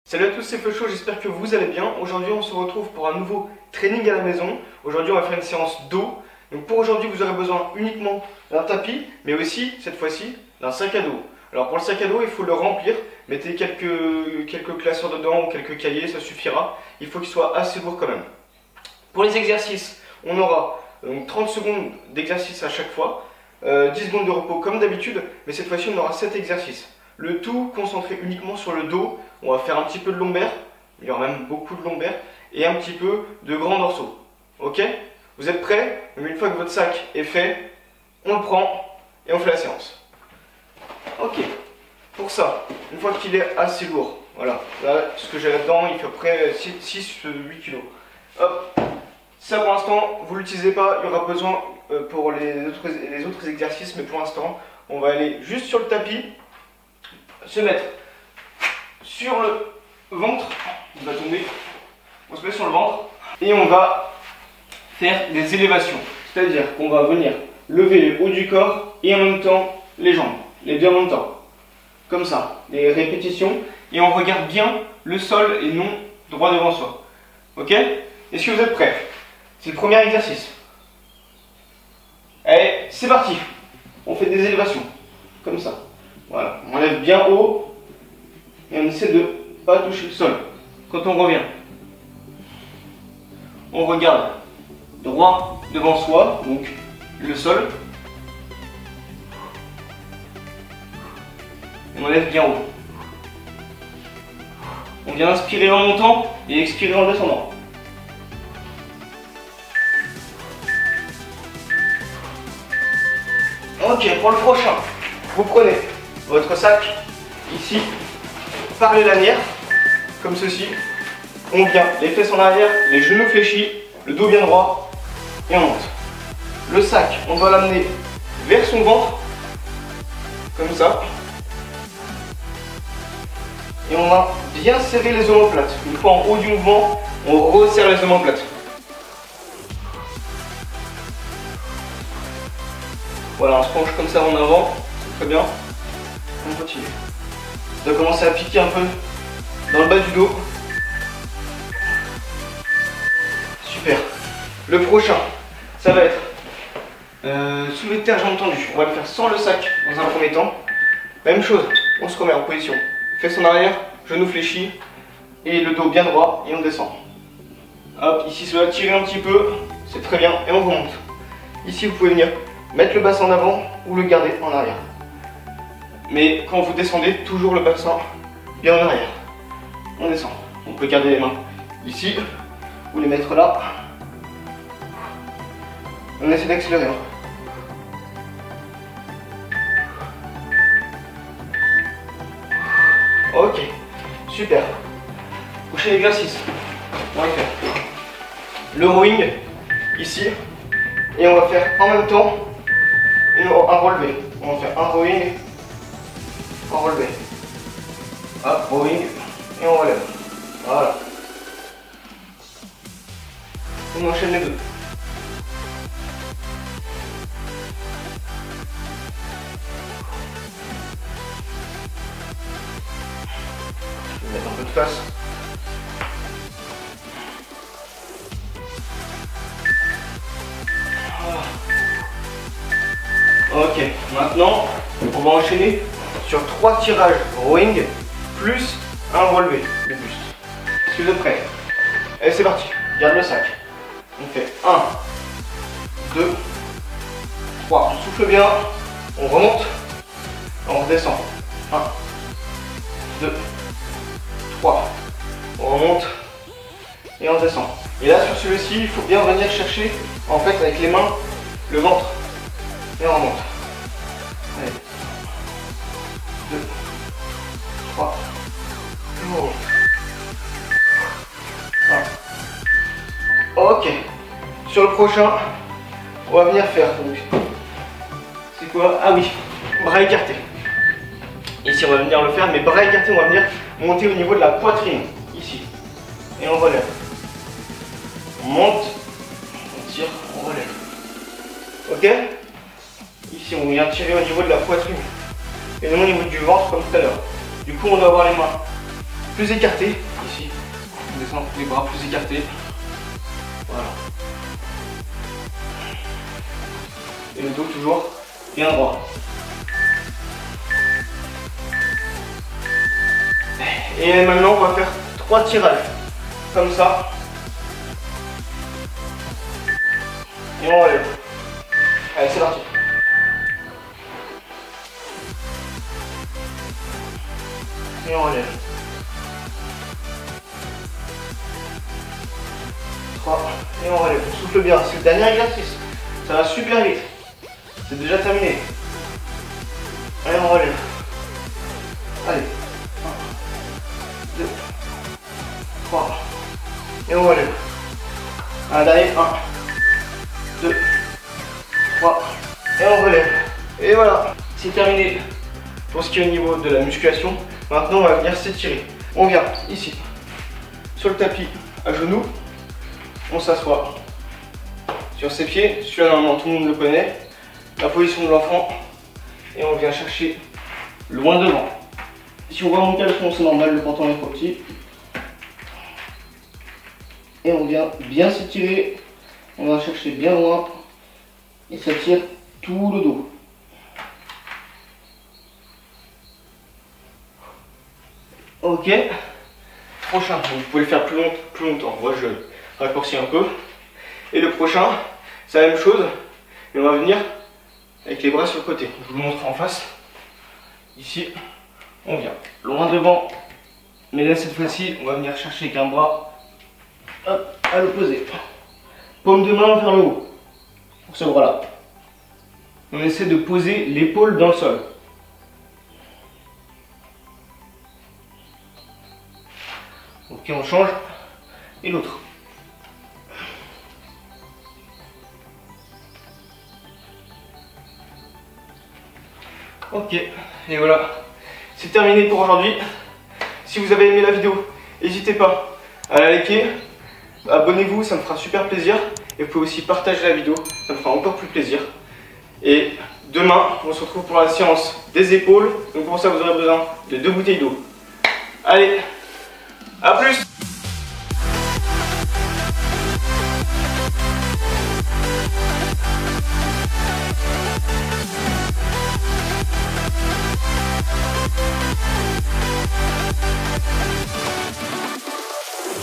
Salut à tous, c'est Feu Chaud, j'espère que vous allez bien. Aujourd'hui on se retrouve pour un nouveau training à la maison. Aujourd'hui on va faire une séance dos. Donc pour aujourd'hui vous aurez besoin uniquement d'un tapis, mais aussi, cette fois-ci, d'un sac à dos. Alors pour le sac à dos, il faut le remplir. Mettez quelques classeurs dedans ou quelques cahiers, ça suffira. Il faut qu'il soit assez lourd quand même. Pour les exercices, on aura donc 30 secondes d'exercice à chaque fois, 10 secondes de repos comme d'habitude, mais cette fois-ci on aura 7 exercices. Le tout concentré uniquement sur le dos. On va faire un petit peu de lombaire, il y aura même beaucoup de lombaire, et un petit peu de grand dorsaux. Ok? Vous êtes prêts? Une fois que votre sac est fait, on le prend et on fait la séance. Ok. Pour ça, une fois qu'il est assez lourd, voilà, là ce que j'ai là-dedans, il fait à peu près 6-8 kg. Hop. Ça pour l'instant, vous ne l'utilisez pas, il y aura besoin pour les autres exercices, mais pour l'instant, on va aller juste sur le tapis, se mettre sur le ventre, il va tomber, on se met sur le ventre et on va faire des élévations, c'est-à-dire qu'on va venir lever le haut du corps et en même temps les jambes, les deux en même temps, comme ça, des répétitions, et on regarde bien le sol et non droit devant soi. Ok? Est-ce que vous êtes prêts? C'est le premier exercice. Allez, c'est parti. On fait des élévations, comme ça. Voilà, on lève bien haut et on essaie de ne pas toucher le sol. Quand on revient, on regarde droit devant soi, donc le sol. Et on lève bien haut. On vient inspirer en montant et expirer en descendant. Ok, pour le prochain, vous prenez votre sac ici, par les lanières, comme ceci. On vient les fesses en arrière, les genoux fléchis, le dos bien droit, et on monte. Le sac, on va l'amener vers son ventre, comme ça. Et on va bien serrer les omoplates. Une fois en haut du mouvement, on resserre les omoplates. Voilà, on se penche comme ça en avant, c'est très bien. On continue. On va commencer à piquer un peu dans le bas du dos. Super. Le prochain, ça va être soulevé de terre jambes tendues. On va le faire sans le sac dans un premier temps. Même chose, on se remet en position. Fesses en arrière, genoux fléchis et le dos bien droit et on descend. Hop, ici ça va tirer un petit peu, c'est très bien et on remonte. Ici vous pouvez venir mettre le bassin en avant ou le garder en arrière. Mais quand vous descendez, toujours le bassin bien en arrière. On descend. On peut garder les mains ici ou les mettre là. On essaie d'accélérer. Ok, super. Prochain exercice. On va faire le rowing ici. Et on va faire en même temps un relevé. On va faire un rowing, un relevé. Hop, rowing, et on relève. Voilà. On enchaîne les deux. Je vais mettre un peu de face. Ok, maintenant on va enchaîner sur 3 tirages rowing plus un relevé de buste. Est-ce que vous êtes prêts? Allez, c'est parti, garde le sac. On fait 1, 2, 3. On souffle bien, on remonte, on redescend. 1, 2, 3. On remonte et on descend. Et là sur celui-ci, il faut bien venir chercher en fait avec les mains le ventre. Et on remonte. Allez. 2, 3. Et on remonte. 1. Ok. Sur le prochain, on va venir faire. C'est quoi? Ah oui, bras écartés. Ici on va venir le faire, mais bras écartés, on va venir monter au niveau de la poitrine. Ici. Et on relève. On monte, on tire, on relève. Ok? Ici, on vient tirer au niveau de la poitrine et non au niveau du ventre comme tout à l'heure. Du coup, on doit avoir les mains plus écarté. Ici, on descend les bras plus écartés. Voilà. Et le dos toujours bien droit. Et maintenant, on va faire 3 tirages. Comme ça. Et on relève. Allez, c'est parti. Et on relève. 3. Et on relève. On souffle bien. C'est le dernier exercice. Ça va super vite. C'est déjà terminé. Allez, on relève. Allez. 1, 2, 3. Et on relève. Un dernier. 1, 2, 3. Et on relève. Et voilà. C'est terminé pour ce qui est au niveau de la musculation. Maintenant, on va venir s'étirer. On vient ici, sur le tapis, à genoux. On s'assoit sur ses pieds. Celui-là, normalement, tout le monde le connaît. La position de l'enfant. Et on vient chercher loin devant. Si on voit mon caleçon, c'est normal, le pantalon est trop petit. Et on vient bien s'étirer. On va chercher bien loin. Et ça tire tout le dos. Ok. Prochain, vous pouvez le faire plus longtemps. Moi, je raccourcis un peu. Et le prochain, c'est la même chose. Mais on va venir avec les bras sur le côté. Je vous le montre en face. Ici, on vient loin devant. Mais là, cette fois-ci, on va venir chercher avec un bras à l'opposé. Paume de main vers le haut. Pour ce bras-là. On essaie de poser l'épaule dans le sol. Ok, on change. Et l'autre. Ok, et voilà. C'est terminé pour aujourd'hui. Si vous avez aimé la vidéo, n'hésitez pas à la liker. Abonnez-vous, ça me fera super plaisir. Et vous pouvez aussi partager la vidéo, ça me fera encore plus plaisir. Et demain, on se retrouve pour la séance des épaules. Donc pour ça, vous aurez besoin de 2 bouteilles d'eau. Allez, à plus!